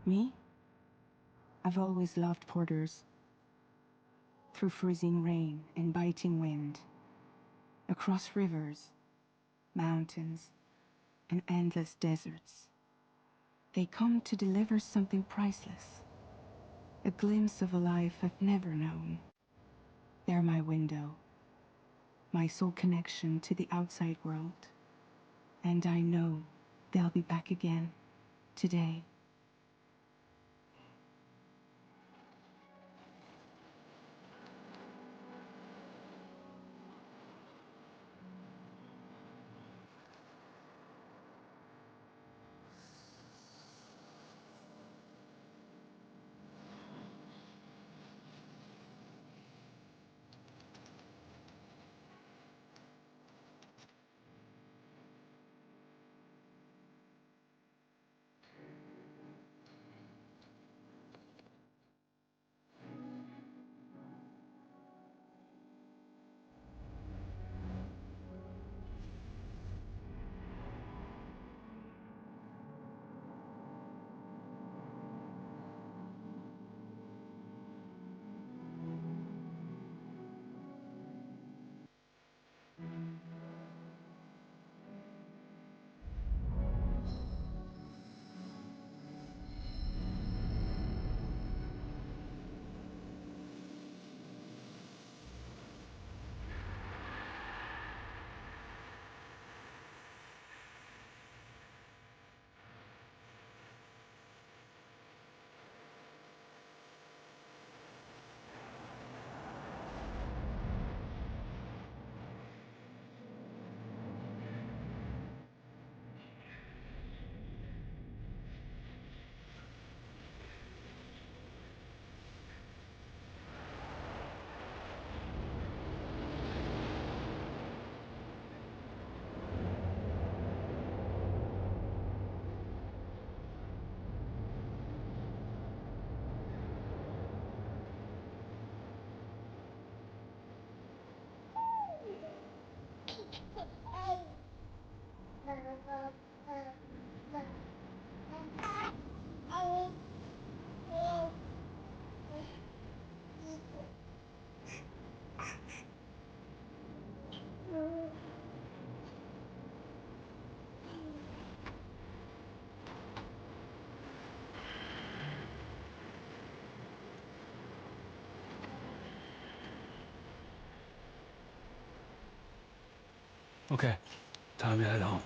Me? I've always loved porters. Through freezing rain and biting wind, across rivers, mountains, and endless deserts. They come to deliver something priceless, a glimpse of a life I've never known. They're my window, my sole connection to the outside world. And I know they'll be back again, today. Okay, time to head home.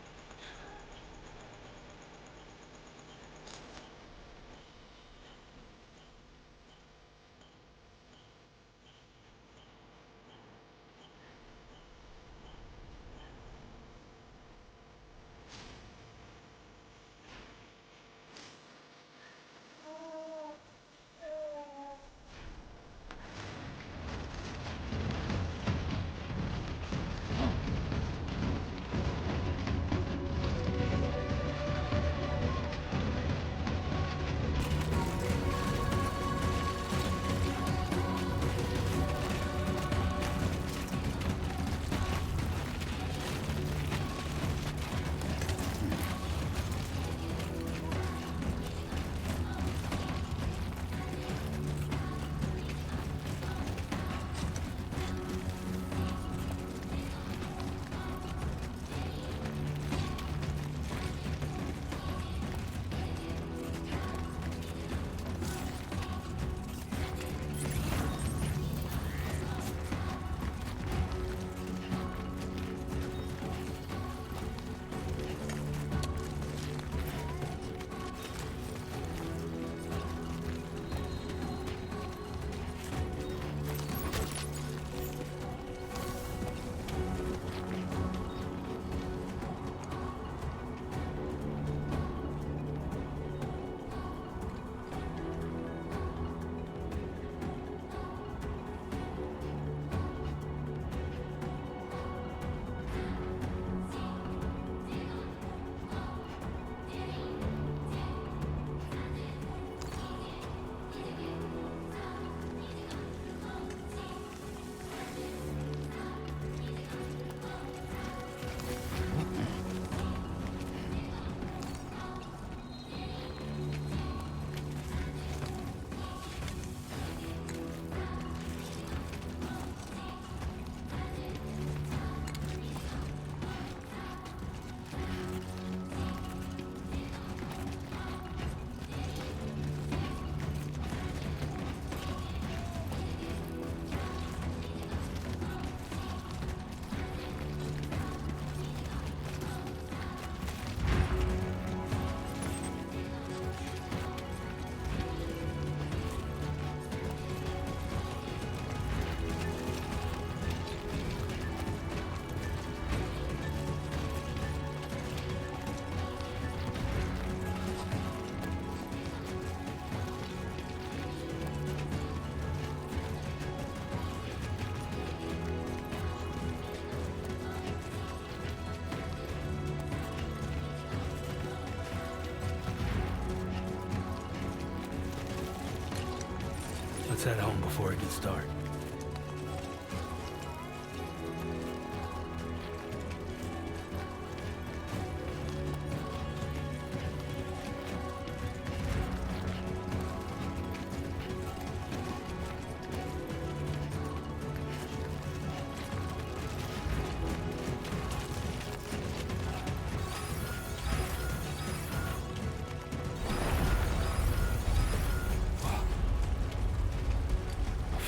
Let's head home before it gets dark.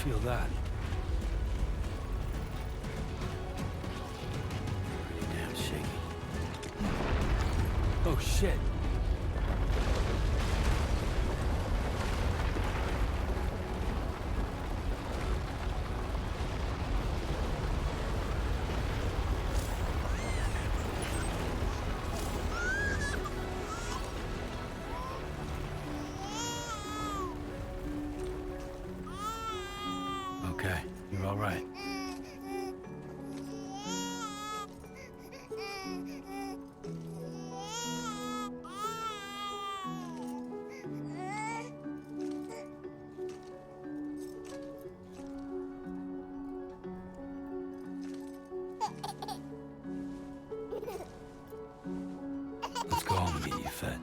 Feel that. Pretty damn shaky. Oh shit. Okay, you're all right. Let's go home and get you fed.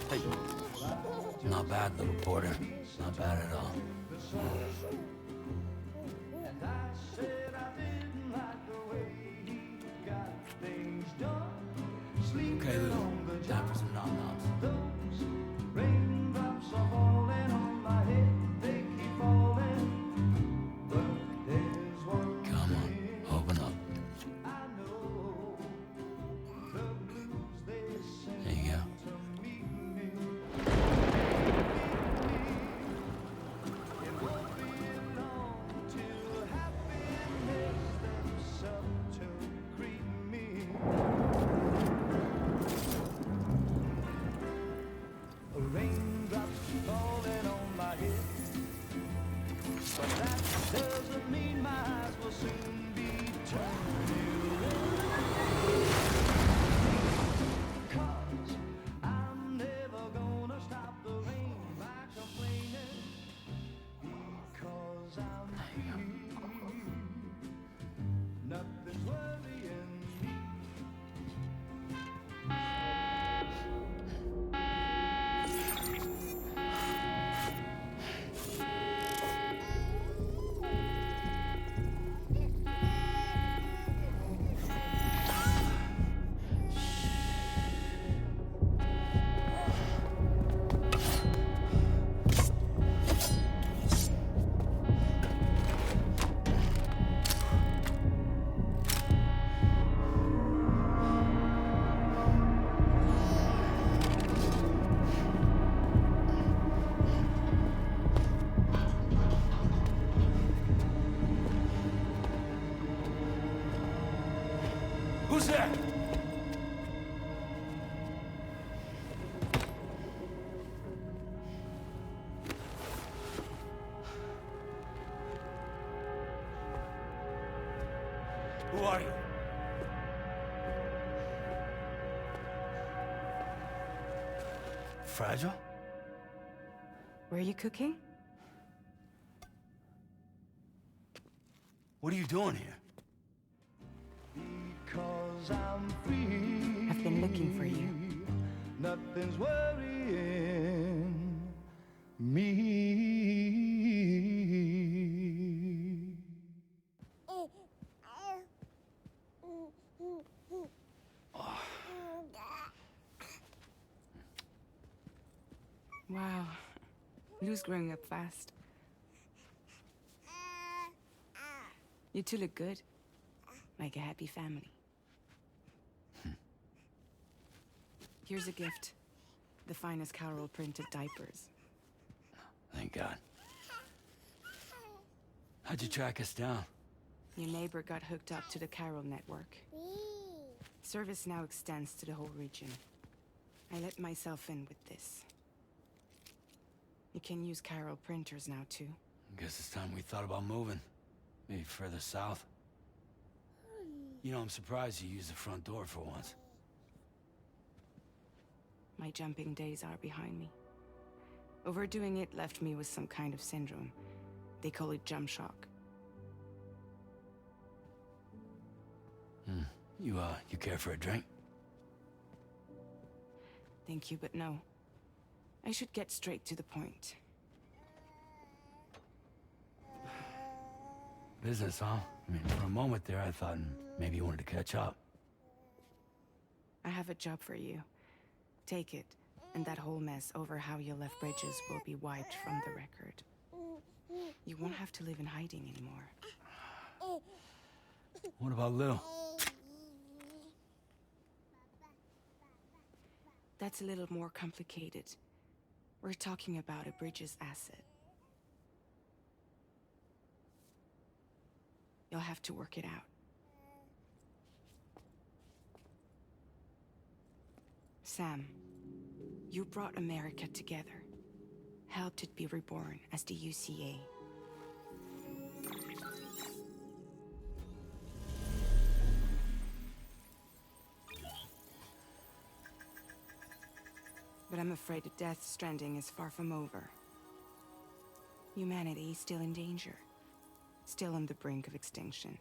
Hey. Not bad, little porter. Not bad at all. Okay, Lou. Time for some nom-noms. Come on, open up. There you go. Who's there? Who are you? Fragile? Were you cooking? What are you doing here? I've been looking for you. Nothing's worrying me. Wow. Lou's growing up fast. You two look good. Like a happy family. Here's a gift. The finest Carol printed diapers. Thank God. How'd you track us down? Your neighbor got hooked up to the Carol network. Service now extends to the whole region. I let myself in with this. You can use Carol printers now too. Guess it's time we thought about moving. Maybe further south. You know, I'm surprised you used the front door for once. My jumping days are behind me. Overdoing it left me with some kind of syndrome. They call it jump shock. You care for a drink? Thank you, but no. I should get straight to the point. Business, huh? I mean, for a moment there, I thought maybe you wanted to catch up. I have a job for you. Take it, and that whole mess over how you left Bridges will be wiped from the record. You won't have to live in hiding anymore. What about Lil? That's a little more complicated. We're talking about a Bridges asset. You'll have to work it out. Sam, you brought America together. Helped it be reborn as the UCA. But I'm afraid the Death Stranding is far from over. Humanity is still in danger. Still on the brink of extinction.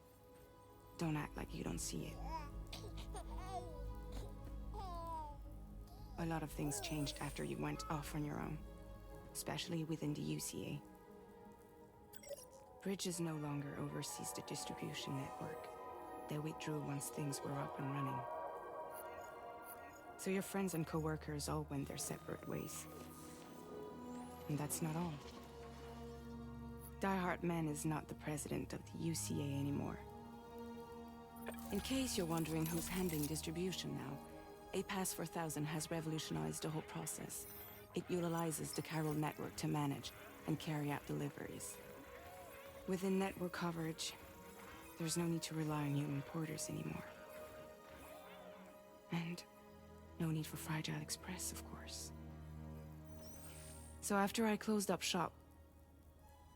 Don't act like you don't see it. A lot of things changed after you went off on your own, especially within the UCA. Bridges no longer oversees the distribution network. They withdrew once things were up and running. So your friends and co-workers all went their separate ways. And that's not all. Die Hartman is not the president of the UCA anymore. In case you're wondering who's handling distribution now, A Pass 4000 has revolutionized the whole process. It utilizes the chiral network to manage and carry out deliveries. Within network coverage, there's no need to rely on human porters anymore. And no need for Fragile Express, of course. So after I closed up shop,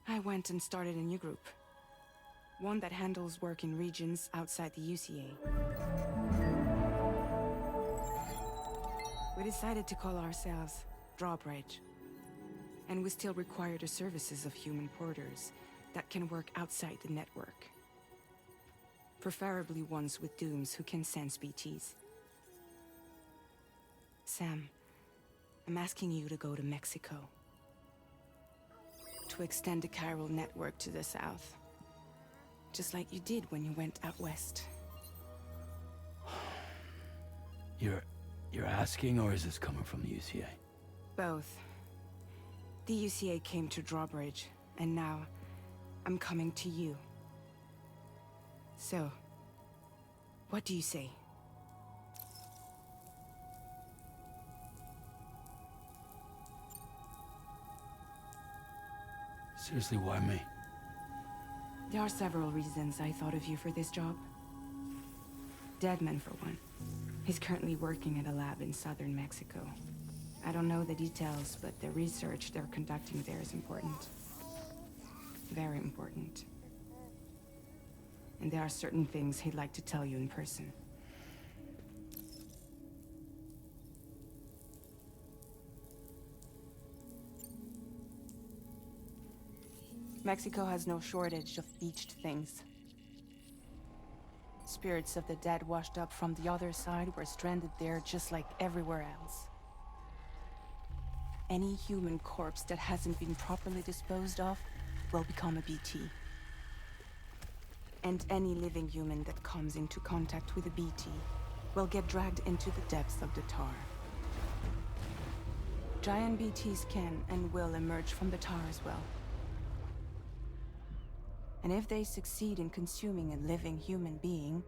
I went and started a new group. One that handles work in regions outside the UCA. We decided to call ourselves Drawbridge. And we still require the services of human porters that can work outside the network. Preferably ones with dooms who can sense BTs. Sam, I'm asking you to go to Mexico. To extend the chiral network to the south. Just like you did when you went out west. You're asking, or is this coming from the UCA? Both. The UCA came to Drawbridge, and now I'm coming to you. So, what do you say? Seriously, why me? There are several reasons I thought of you for this job. Deadman, for one. He's currently working at a lab in southern Mexico. I don't know the details, but the research they're conducting there is important. Very important. And there are certain things he'd like to tell you in person. Mexico has no shortage of beached things. Spirits of the dead washed up from the other side were stranded there just like everywhere else. Any human corpse that hasn't been properly disposed of will become a BT. And any living human that comes into contact with a BT will get dragged into the depths of the tar. Giant BTs can and will emerge from the tar as well. And if they succeed in consuming a living human being,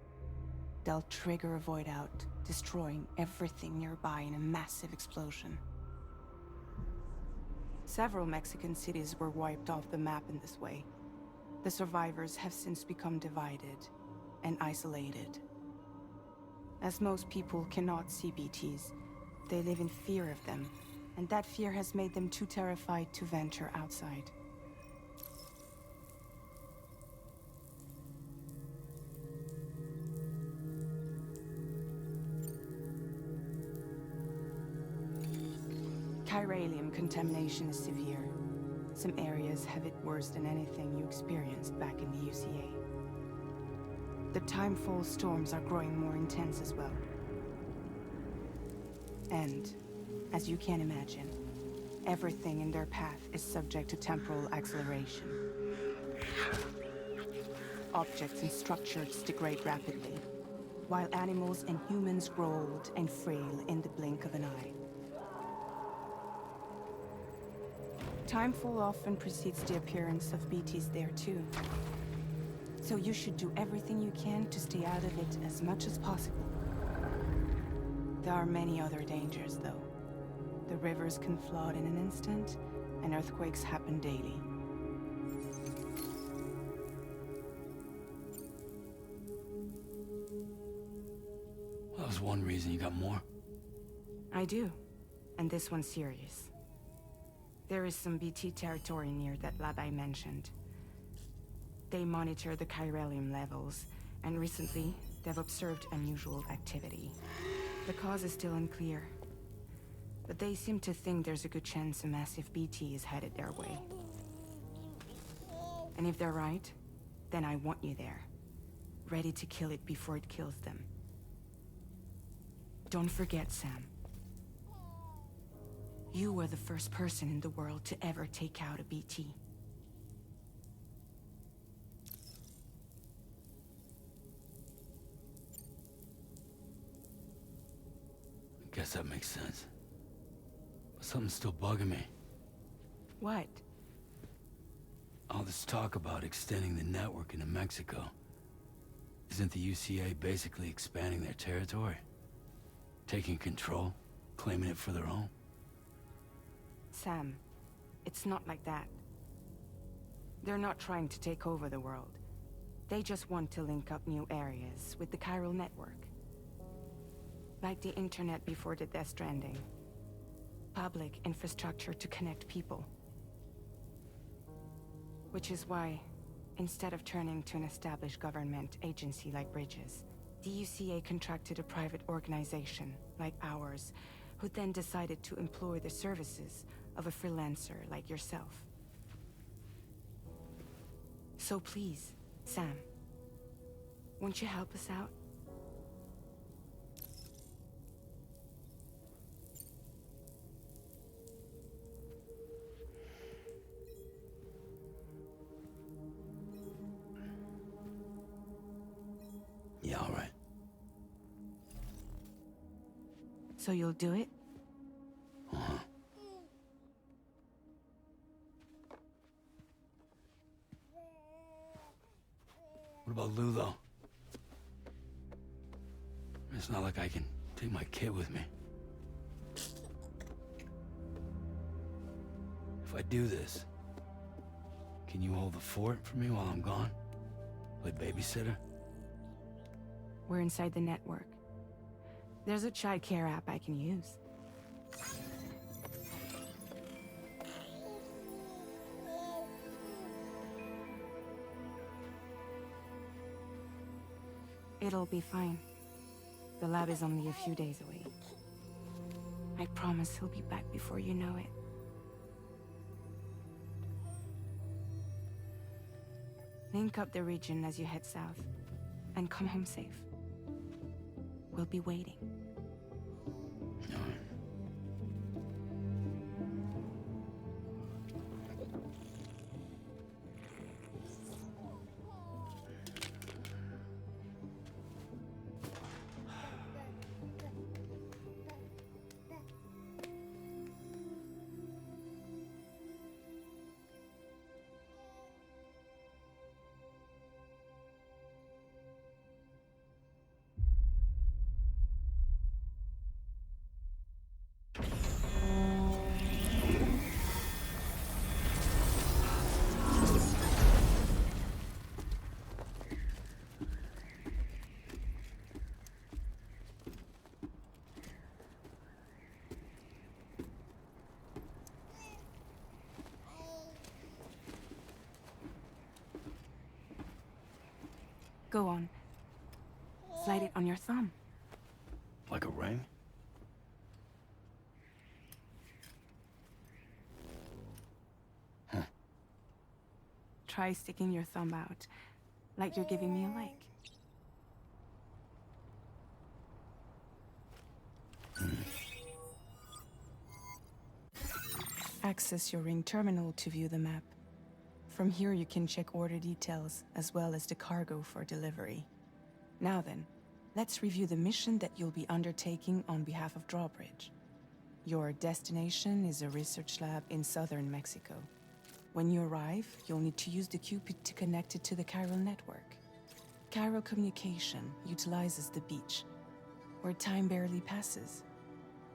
they'll trigger a void out, destroying everything nearby in a massive explosion. Several Mexican cities were wiped off the map in this way. The survivors have since become divided and isolated. As most people cannot see BTs, they live in fear of them, and that fear has made them too terrified to venture outside. Chiralium contamination is severe. Some areas have it worse than anything you experienced back in the UCA. The timefall storms are growing more intense as well. And, as you can imagine, everything in their path is subject to temporal acceleration. Objects and structures degrade rapidly, while animals and humans grow old and frail in the blink of an eye. Timefall often precedes the appearance of BTs there too. So you should do everything you can to stay out of it as much as possible. There are many other dangers though. The rivers can flood in an instant, and earthquakes happen daily. That was one reason. You got more? I do, and this one's serious. There is some BT territory near that lab I mentioned. They monitor the chiralium levels, and recently, they've observed unusual activity. The cause is still unclear, but they seem to think there's a good chance a massive BT is headed their way. And if they're right, then I want you there. ready to kill it before it kills them. Don't forget, Sam. You were the first person in the world to ever take out a BT. I guess that makes sense. But something's still bugging me. What? All this talk about extending the network into Mexico. Isn't the UCA basically expanding their territory? Taking control? Claiming it for their own? Sam, it's not like that. They're not trying to take over the world. They just want to link up new areas with the chiral network. Like the internet before the Death Stranding. Public infrastructure to connect people. Which is why, instead of turning to an established government agency like Bridges, the UCA contracted a private organization, like ours, who then decided to employ the services of a freelancer like yourself. So please, Sam, won't you help us out? Yeah, all right. So you'll do it? Uh-huh. What about Lou, though? It's not like I can take my kid with me. If I do this, can you hold the fort for me while I'm gone? Play babysitter? We're inside the network. There's a child care app I can use. It'll be fine. The lab is only a few days away. I promise he'll be back before you know it. Link up the region as you head south, and come home safe. We'll be waiting. All right. Go on. Slide it on your thumb. Like a ring? Huh. Try sticking your thumb out, like you're giving me a like. Access your ring terminal to view the map. From here you can check order details, as well as the cargo for delivery. Now then, let's review the mission that you'll be undertaking on behalf of Drawbridge. Your destination is a research lab in southern Mexico. When you arrive, you'll need to use the Cupid to connect it to the chiral network. Chiral communication utilizes the beach, where time barely passes.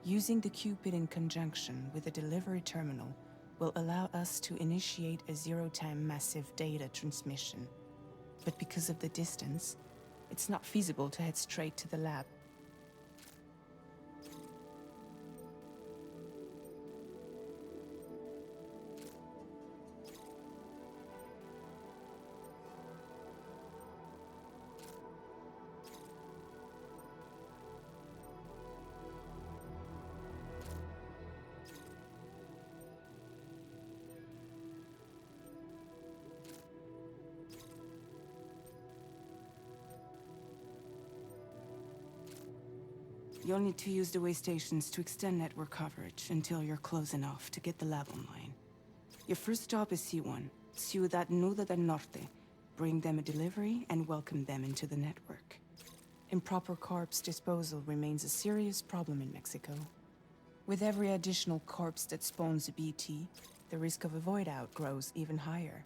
Using the Cupid in conjunction with a delivery terminal will allow us to initiate a zero-time massive data transmission. But because of the distance, it's not feasible to head straight to the lab. You'll need to use the way stations to extend network coverage until you're close enough to get the lab online. Your first stop is C1, Ciudad Nuda del Norte. Bring them a delivery and welcome them into the network. Improper corpse disposal remains a serious problem in Mexico. With every additional corpse that spawns a BT, the risk of a void out grows even higher.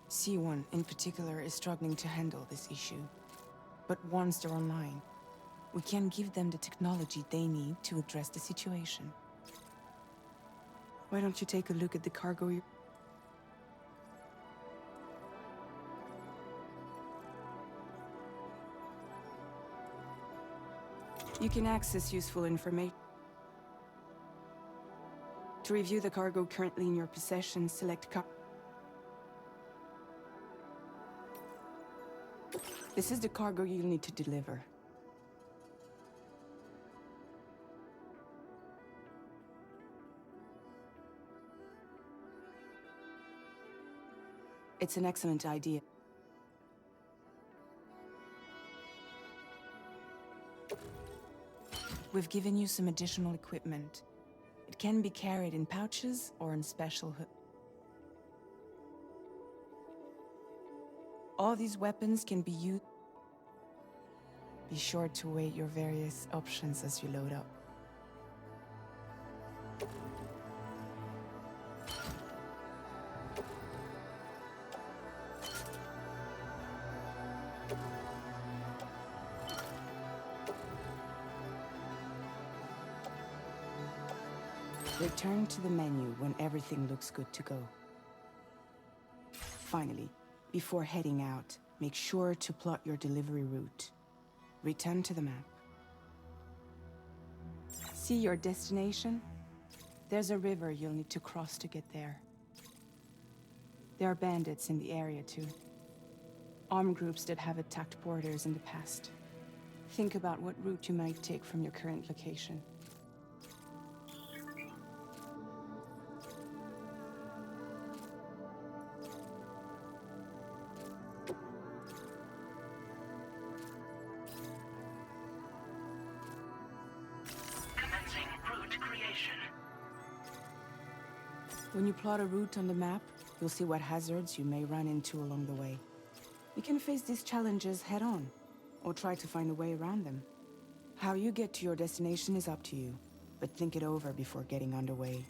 C1 in particular is struggling to handle this issue. But once they're online, we can give them the technology they need to address the situation. Why don't you take a look at the cargo You can access useful information. To review the cargo currently in your possession, select This is the cargo you'll need to deliver. It's an excellent idea. We've given you some additional equipment. It can be carried in pouches or in special All these weapons can be used. Be sure to weigh your various options as you load up. Return to the menu when everything looks good to go. Finally, before heading out, make sure to plot your delivery route. Return to the map. See your destination? There's a river you'll need to cross to get there. There are bandits in the area too. Armed groups that have attacked borders in the past. Think about what route you might take from your current location. When you plot a route on the map, you'll see what hazards you may run into along the way. You can face these challenges head-on, or try to find a way around them. How you get to your destination is up to you, but think it over before getting underway.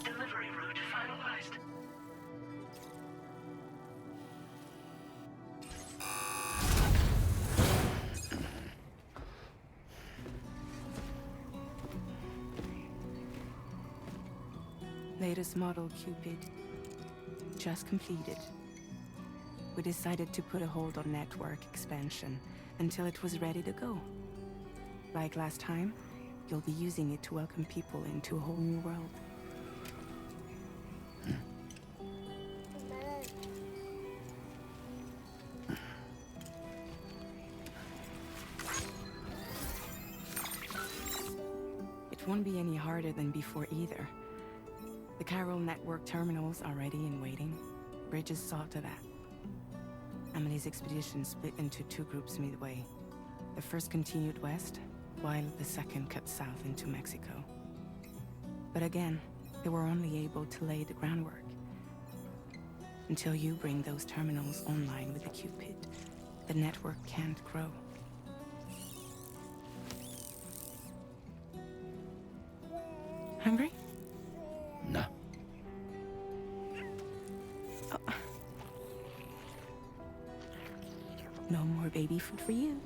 Delivery route finalized. Latest model Cupid. Just completed. We decided to put a hold on network expansion until it was ready to go. Like last time, you'll be using it to welcome people into a whole new world. It won't be any harder than before either. The Chiral network terminals are ready and waiting. Bridges saw to that. Emily's expedition split into two groups midway. The first continued west, while the second cut south into Mexico. But again, they were only able to lay the groundwork. Until you bring those terminals online with the Cupid, the network can't grow. Hungry? No. Oh. No more baby food for you.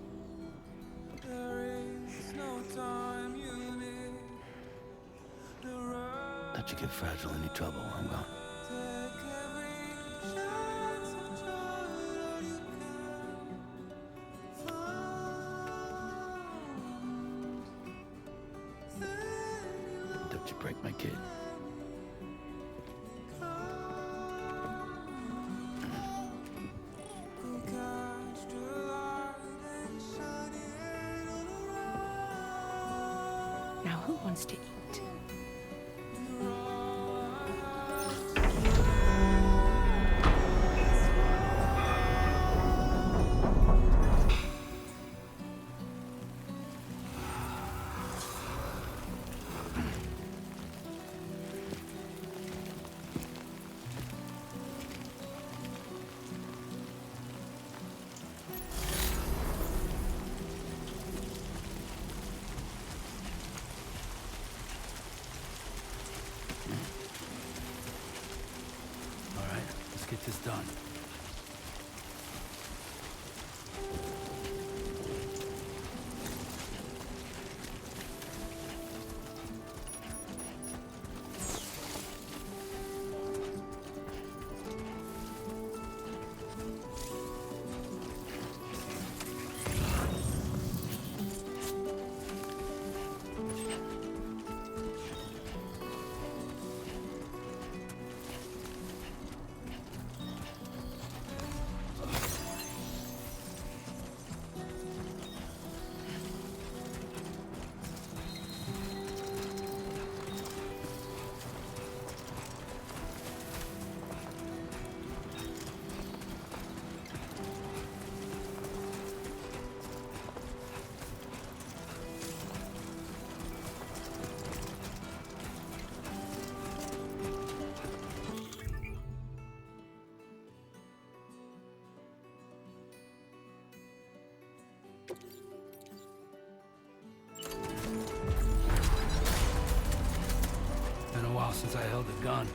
Let you get fragile any trouble, I'm gone. Don't you break my kid. Now who wants to eat? All right, let's get this done. Been a while since I held a gun.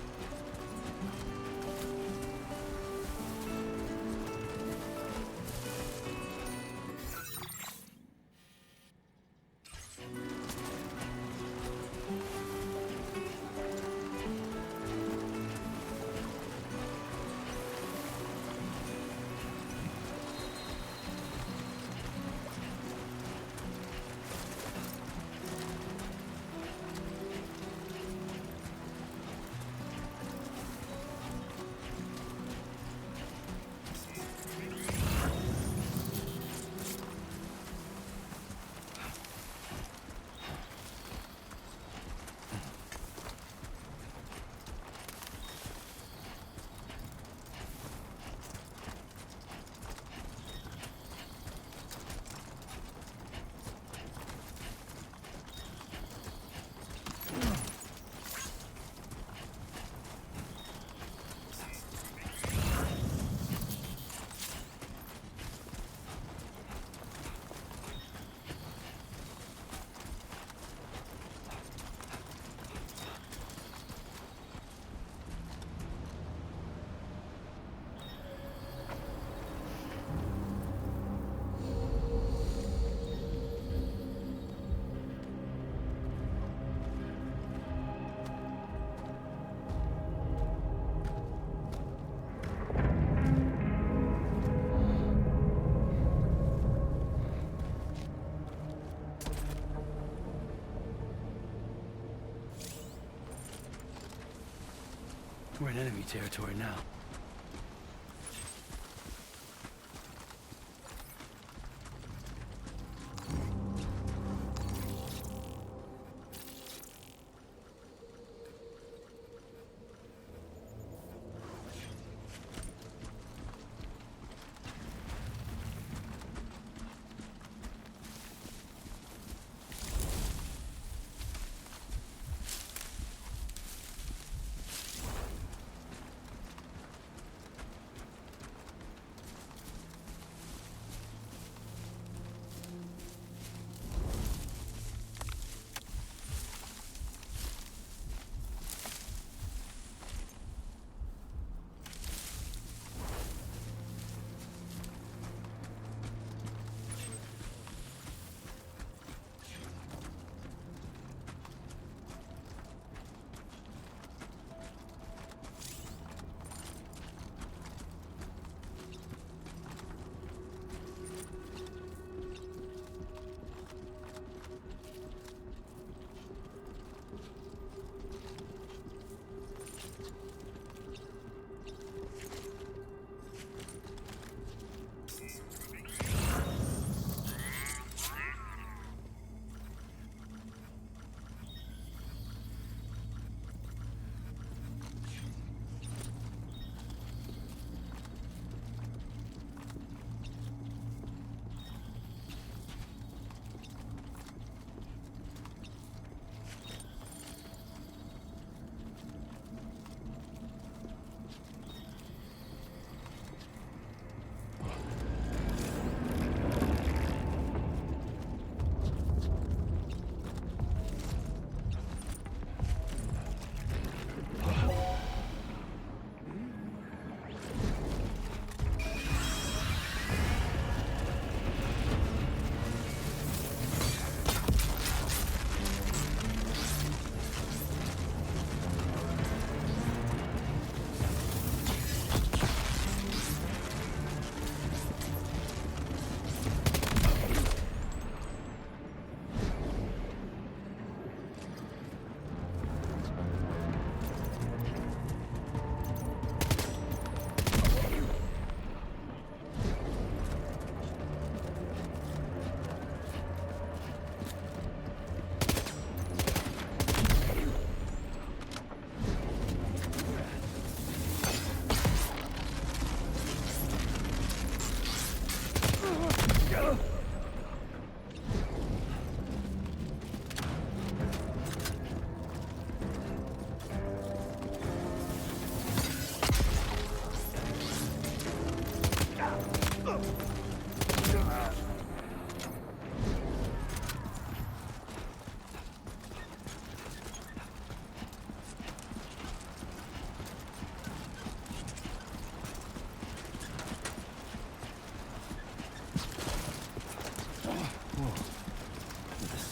We're in enemy territory now.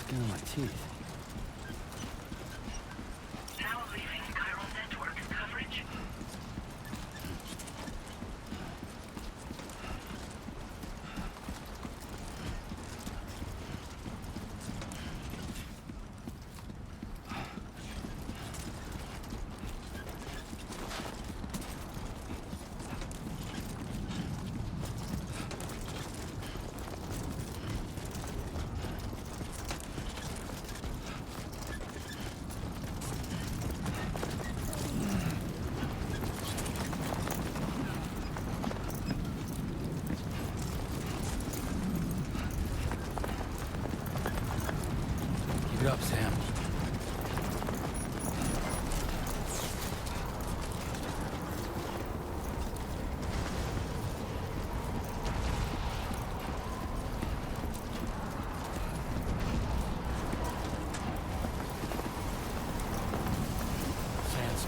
skin on my teeth. Now leaving chiral network coverage. Keep it up, Sam. Sans.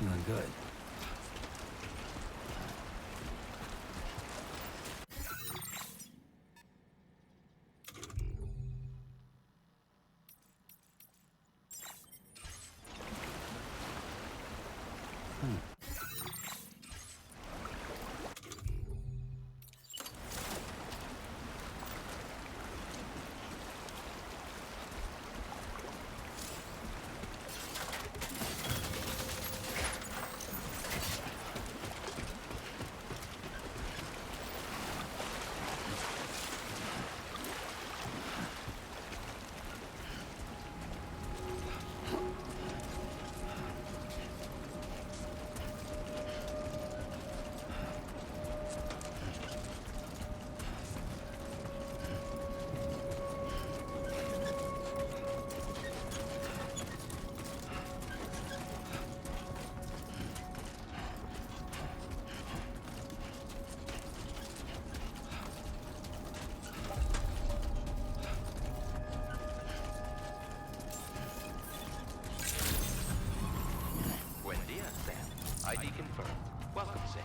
feeling good. Buen dia, Sam. ID confirmed. Welcome, Sam.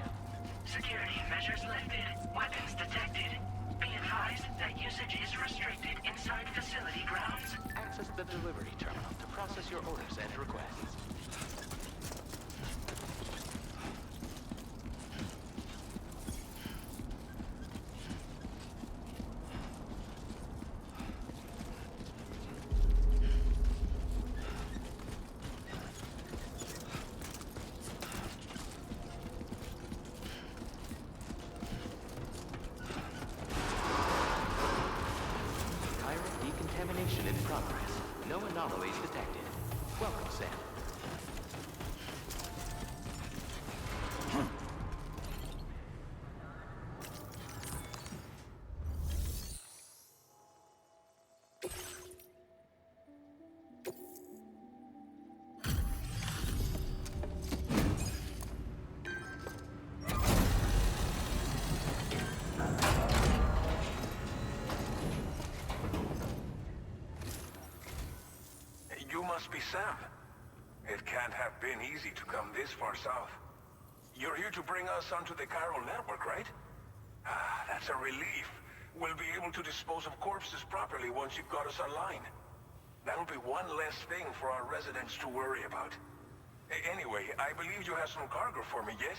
Security measures lifted. Weapons detected. Be advised that usage is restricted inside facility grounds. Access the delivery terminal to process your orders and requests. Decontamination in progress. No anomalies detected. Welcome, Sam. You must be Sam. It can't have been easy to come this far south. You're here to bring us onto the chiral network, right? Ah, that's a relief. We'll be able to dispose of corpses properly once you've got us online. That'll be one less thing for our residents to worry about. Anyway, I believe you have some cargo for me, yes?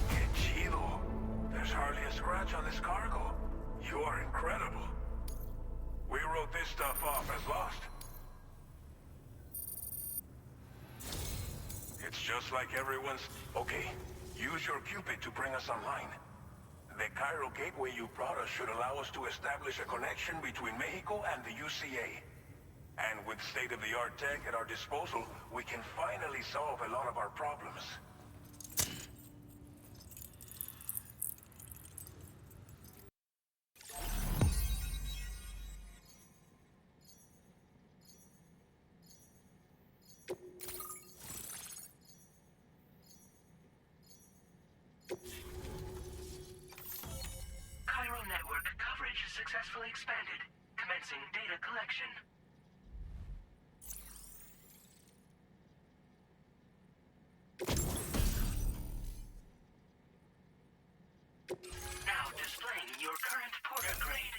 Que chido. There's hardly a scratch on this cargo. You are incredible. We wrote this stuff off as lost. It's just like everyone's... Okay, use your Cupid to bring us online. The chiral gateway you brought us should allow us to establish a connection between Mexico and the UCA. And with state-of-the-art tech at our disposal, we can finally solve a lot of our problems. Chiral network coverage successfully expanded. Commencing data collection. Now displaying your current porter grade.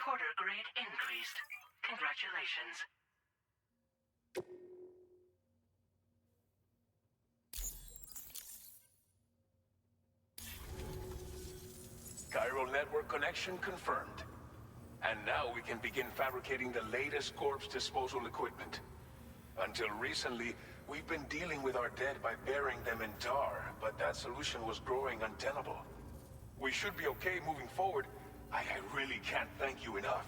Porter grade increased. Congratulations. Chiral network connection confirmed. And now we can begin fabricating the latest corpse disposal equipment. Until recently, we've been dealing with our dead by burying them in tar, but that solution was growing untenable. We should be okay moving forward. I really can't thank you enough.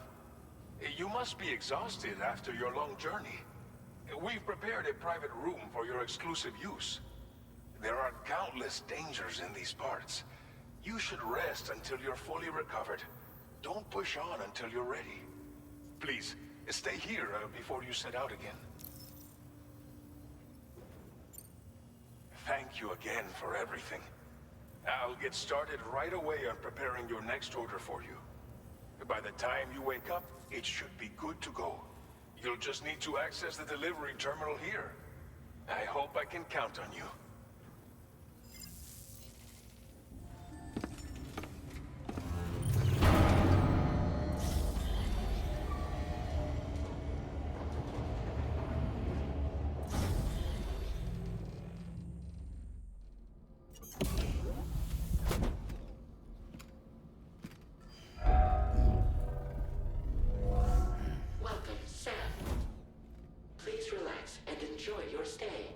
You must be exhausted after your long journey. We've prepared a private room for your exclusive use. There are countless dangers in these parts. You should rest until you're fully recovered. Don't push on until you're ready. Please, stay here before you set out again. Thank you again for everything. I'll get started right away on preparing your next order for you. By the time you wake up, it should be good to go. You'll just need to access the delivery terminal here. I hope I can count on you. Welcome, Sam. Please relax and enjoy your stay.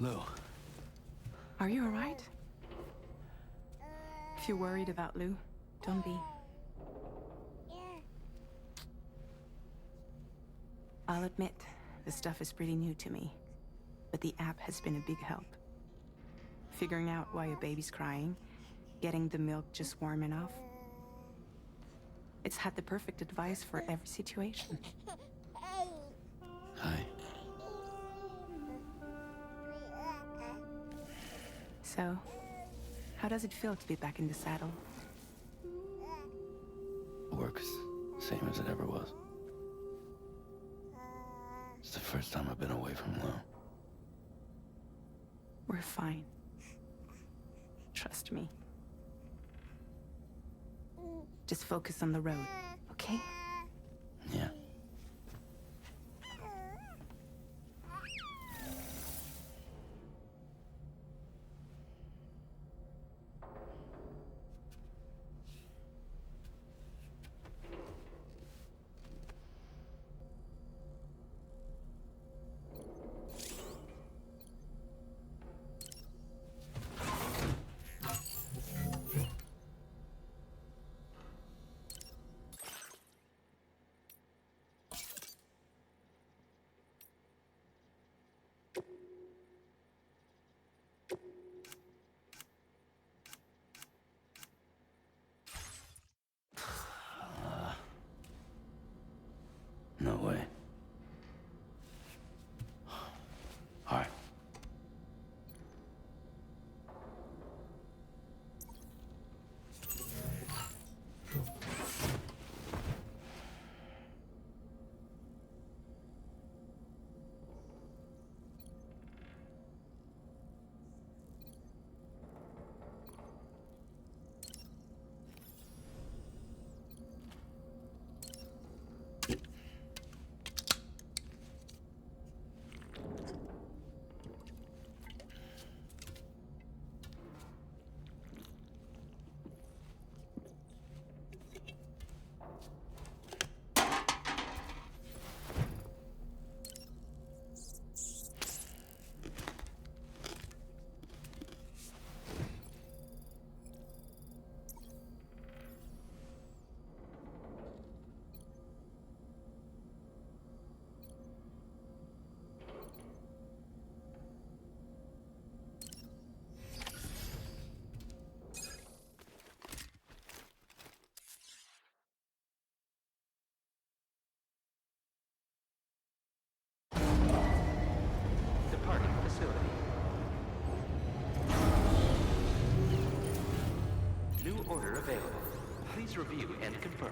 Lou, Are you alright? If you're worried about Lou, don't be. I'll admit, this stuff is pretty new to me, but the app has been a big help. Figuring out why a baby's crying, getting the milk just warm enough. It's had the perfect advice for every situation. hi. So, how does it feel to be back in the saddle? Works same as it ever was. It's the first time I've been away from Lou. We're fine. Trust me. Just focus on the road, okay? Yeah. No way. All right. Departing facility. New order available. Please review and confirm.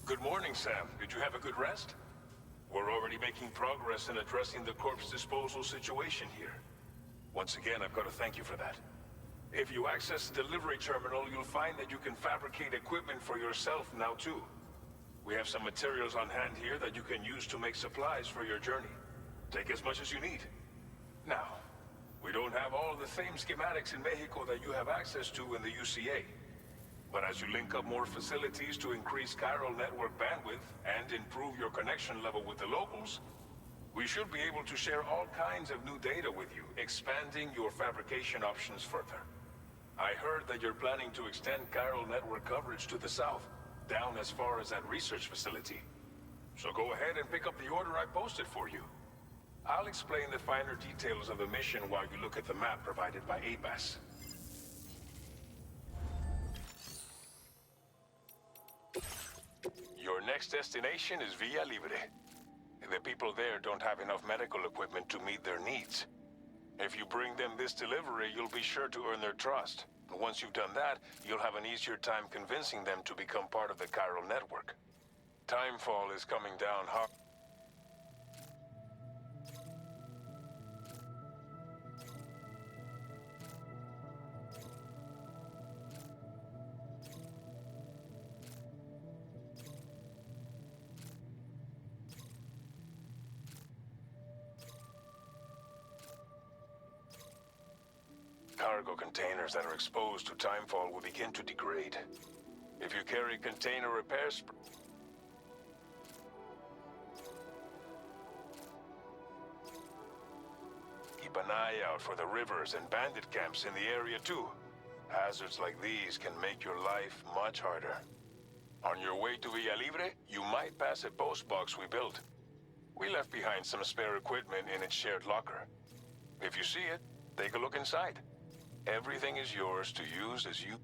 Good morning, Sam. Did you have a good rest? We're already making progress in addressing the corpse disposal situation here. Once again, I've got to thank you for that. If you access the delivery terminal, you'll find that you can fabricate equipment for yourself now too. We have some materials on hand here that you can use to make supplies for your journey. Take as much as you need. Now, we don't have all the same schematics in Mexico that you have access to in the UCA. But as you link up more facilities to increase chiral network bandwidth and improve your connection level with the locals, we should be able to share all kinds of new data with you, expanding your fabrication options further. I heard that you're planning to extend chiral network coverage to the south, down as far as that research facility. So go ahead and pick up the order I posted for you. I'll explain the finer details of the mission while you look at the map provided by ABAS. Your next destination is Villa Libre. The people there don't have enough medical equipment to meet their needs. If you bring them this delivery, you'll be sure to earn their trust. Once you've done that, you'll have an easier time convincing them to become part of the chiral network. Timefall is coming down hard. Cargo containers that are exposed to timefall will begin to degrade. If you carry container repairs, keep an eye out for the rivers and bandit camps in the area too. Hazards like these can make your life much harder. On your way to Villa Libre, you might pass a post box we built. We left behind some spare equipment in its shared locker. If you see it, take a look inside. Everything is yours to use as you...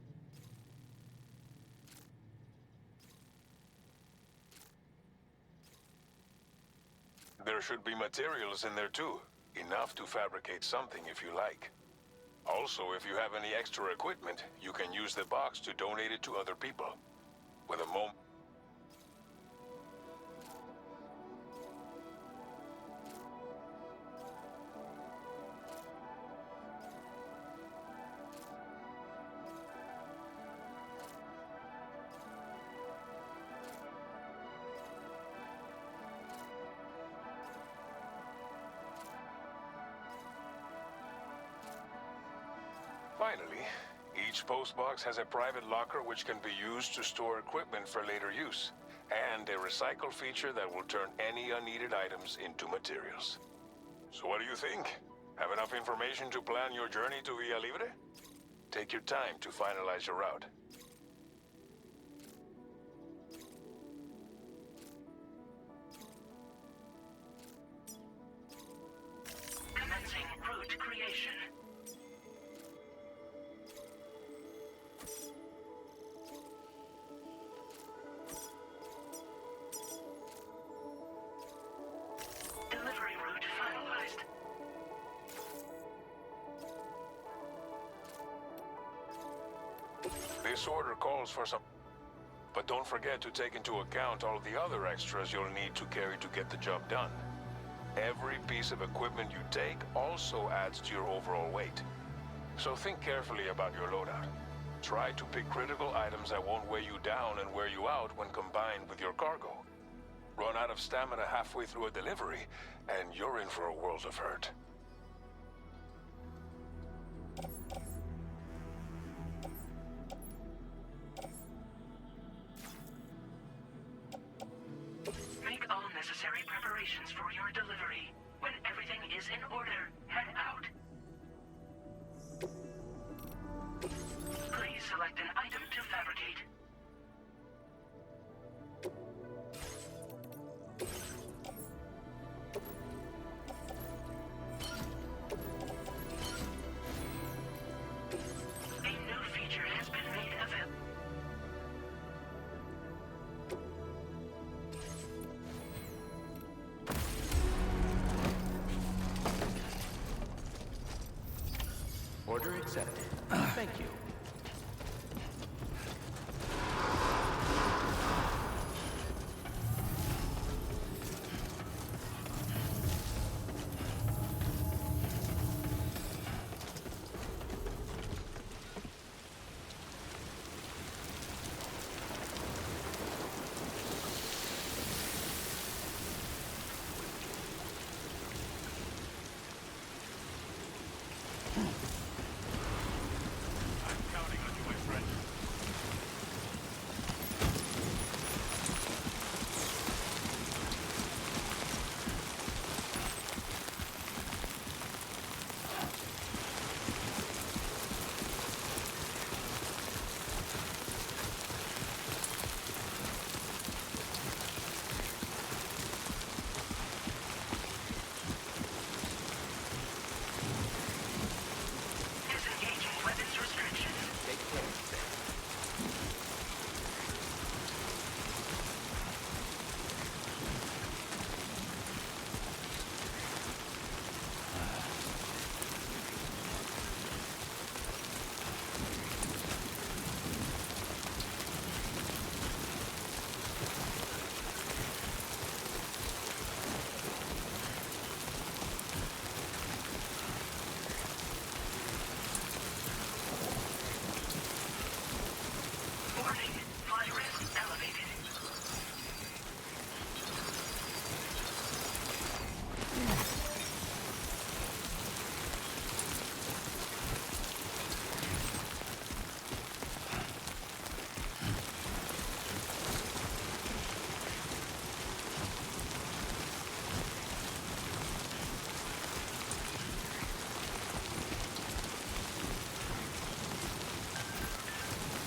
There should be materials in there too. Enough to fabricate something if you like. Also, if you have any extra equipment, you can use the box to donate it to other people. With a moment... Finally, each postbox has a private locker which can be used to store equipment for later use, and a recycle feature that will turn any unneeded items into materials. So what do you think? Have enough information to plan your journey to Villa Libre? Take your time to finalize your route. Commencing route creation. This order calls for some... But don't forget to take into account all the other extras you'll need to carry to get the job done. Every piece of equipment you take also adds to your overall weight. So think carefully about your loadout. Try to pick critical items that won't weigh you down and wear you out when combined with your cargo. Run out of stamina halfway through a delivery, and you're in for a world of hurt. Make all necessary preparations for your delivery. When everything is in order, head out. Please select an item to fabricate. A new feature has been made available. Order accepted. Thank you. I'm counting on you, my friend. Disengaging weapons restrictions. Take care, sir. Warning, flight risk elevated.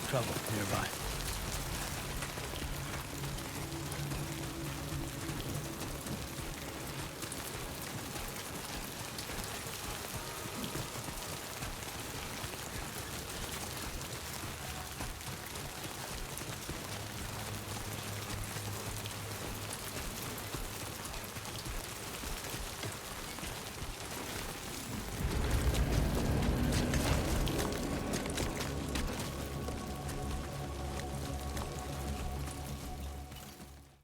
Trouble nearby.